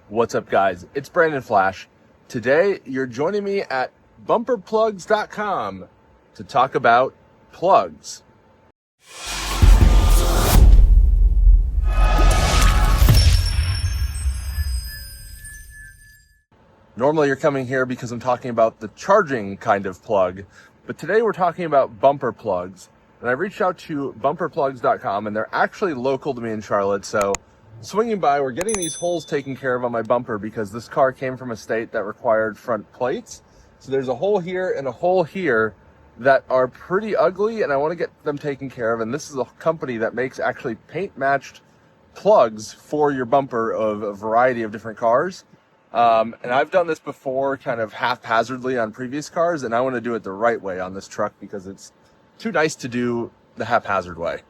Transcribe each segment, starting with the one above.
What's up, guys? It's Brandon Flash. Today, you're joining me at BumperPlugs.com to talk about plugs. Normally, you're coming here because I'm talking about the charging kind of plug, but today we're talking about bumper plugs. And I reached out to BumperPlugs.com, and they're actually local to me in Charlotte, so swinging by, we're getting these holes taken care of on my bumper because this car came from a state that required front plates. So there's a hole here and a hole here that are pretty ugly, and I want to get them taken care of. And this is a company that makes actually paint matched plugs for your bumper of a variety of different cars. And I've done this before kind of haphazardly on previous cars, and I want to do it the right way on this truck because it's too nice to do the haphazard way.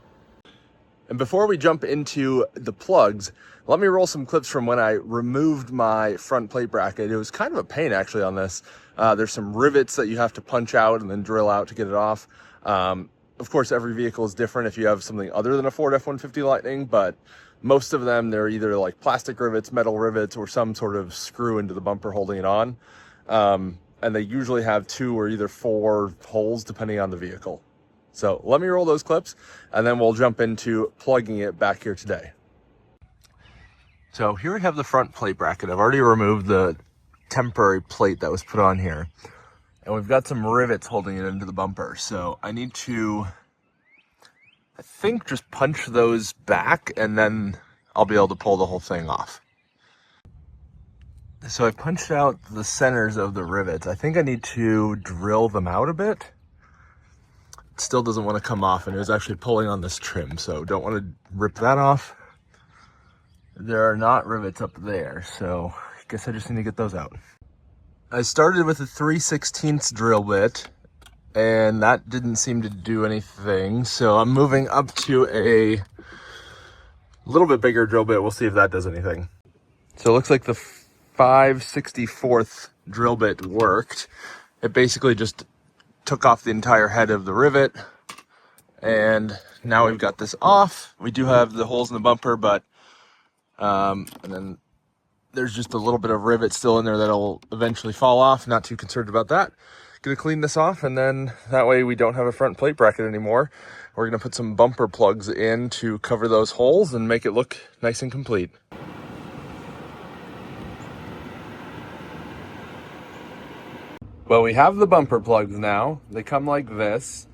And before we jump into the plugs, let me roll some clips from when I removed my front plate bracket. It was kind of a pain actually on this. There's some rivets that you have to punch out and then drill out to get it off. Of course, every vehicle is different if you have something other than a Ford F-150 Lightning, but most of them, they're either like plastic rivets, metal rivets, or some sort of screw into the bumper holding it on. And they usually have 2 or either 4 holes depending on the vehicle. So let me roll those clips and then we'll jump into plugging it back here today. So here we have the front plate bracket. I've already removed the temporary plate that was put on here. And we've got some rivets holding it into the bumper. So I need to, I think, just punch those back and then I'll be able to pull the whole thing off. So I punched out the centers of the rivets. I think I need to drill them out a bit. Still doesn't want to come off, and it was actually pulling on this trim, so don't want to rip that off. There are not rivets up there, so I guess I just need to get those out. I started with a 3/16 drill bit, and that didn't seem to do anything, so I'm moving up to a little bit bigger drill bit. We'll see if that does anything. So it looks like the 5/64 drill bit worked. It basically just took off the entire head of the rivet, and now we've got this off. We do have the holes in the bumper, but and then there's just a little bit of rivet still in there that'll eventually fall off. Not too concerned about that. Gonna clean this off, and then that way we don't have a front plate bracket anymore. We're gonna put some bumper plugs in to cover those holes and make it look nice and complete. Well, we have the bumper plugs now. They come like this,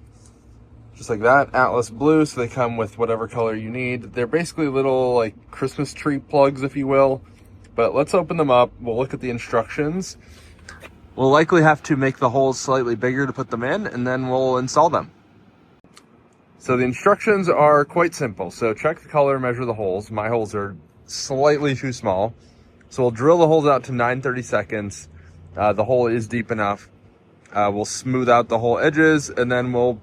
just like that, Atlas blue, so they come with whatever color you need. They're basically little like Christmas tree plugs, if you will. But let's open them up. We'll look at the instructions. We'll likely have to make the holes slightly bigger to put them in, and then we'll install them. So the instructions are quite simple. So check the color, measure the holes. My holes are slightly too small. So we'll drill the holes out to 9/32. The hole is deep enough. We'll smooth out the whole edges, and then we'll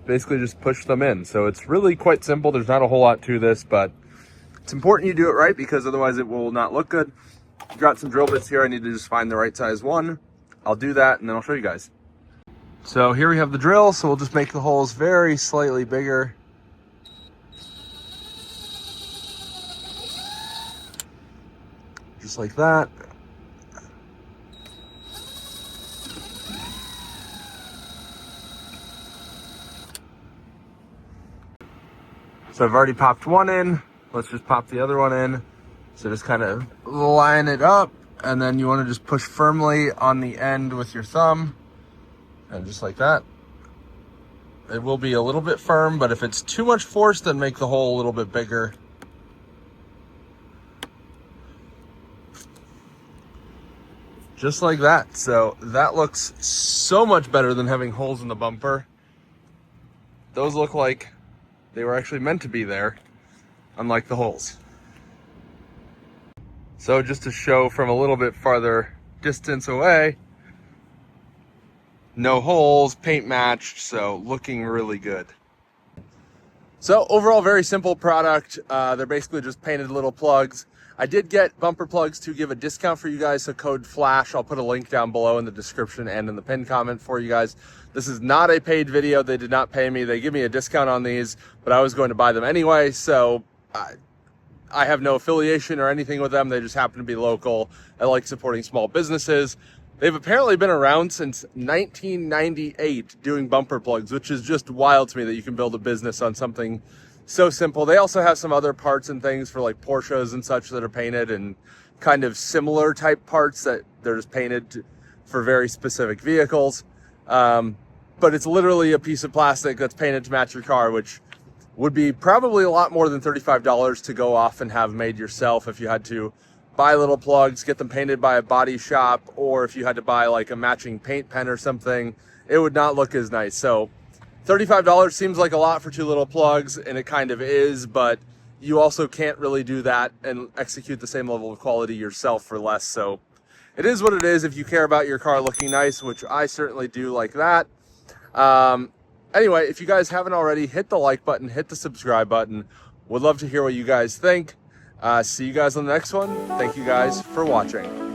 basically just push them in. So it's really quite simple. There's not a whole lot to this, but it's important you do it right because otherwise it will not look good. I've got some drill bits here. I need to just find the right size one. I'll do that, and then I'll show you guys. So here we have the drill. So we'll just make the holes very slightly bigger. Just like that. So I've already popped one in. Let's just pop the other one in. So just kind of line it up, and then you want to just push firmly on the end with your thumb, and just like that. It will be a little bit firm, but if it's too much force, then make the hole a little bit bigger. Just like that. So that looks so much better than having holes in the bumper. Those look like they were actually meant to be there, unlike the holes. So just to show from a little bit farther distance away, no holes, paint matched, so looking really good. So overall, very simple product. They're basically just painted little plugs. I did get Bumper Plugs to give a discount for you guys, so code FLASH. I'll put a link down below in the description and in the pinned comment for you guys. This is not a paid video. They did not pay me. They give me a discount on these, but I was going to buy them anyway, so I have no affiliation or anything with them. They just happen to be local. I like supporting small businesses. They've apparently been around since 1998 doing bumper plugs, which is just wild to me that you can build a business on something so simple. They also have some other parts and things for like Porsches and such that are painted, and kind of similar type parts that they're just painted for very specific vehicles. But it's literally a piece of plastic that's painted to match your car, which would be probably a lot more than $35 to go off and have made yourself if you had to buy little plugs, get them painted by a body shop, or if you had to buy like a matching paint pen or something. It would not look as nice. So $35 seems like a lot for 2 little plugs, and it kind of is, but you also can't really do that and execute the same level of quality yourself for less. So it is what it is if you care about your car looking nice, which I certainly do like that. Anyway, if you guys haven't already, hit the like button, hit the subscribe button. Would love to hear what you guys think. See you guys on the next one. Thank you guys for watching.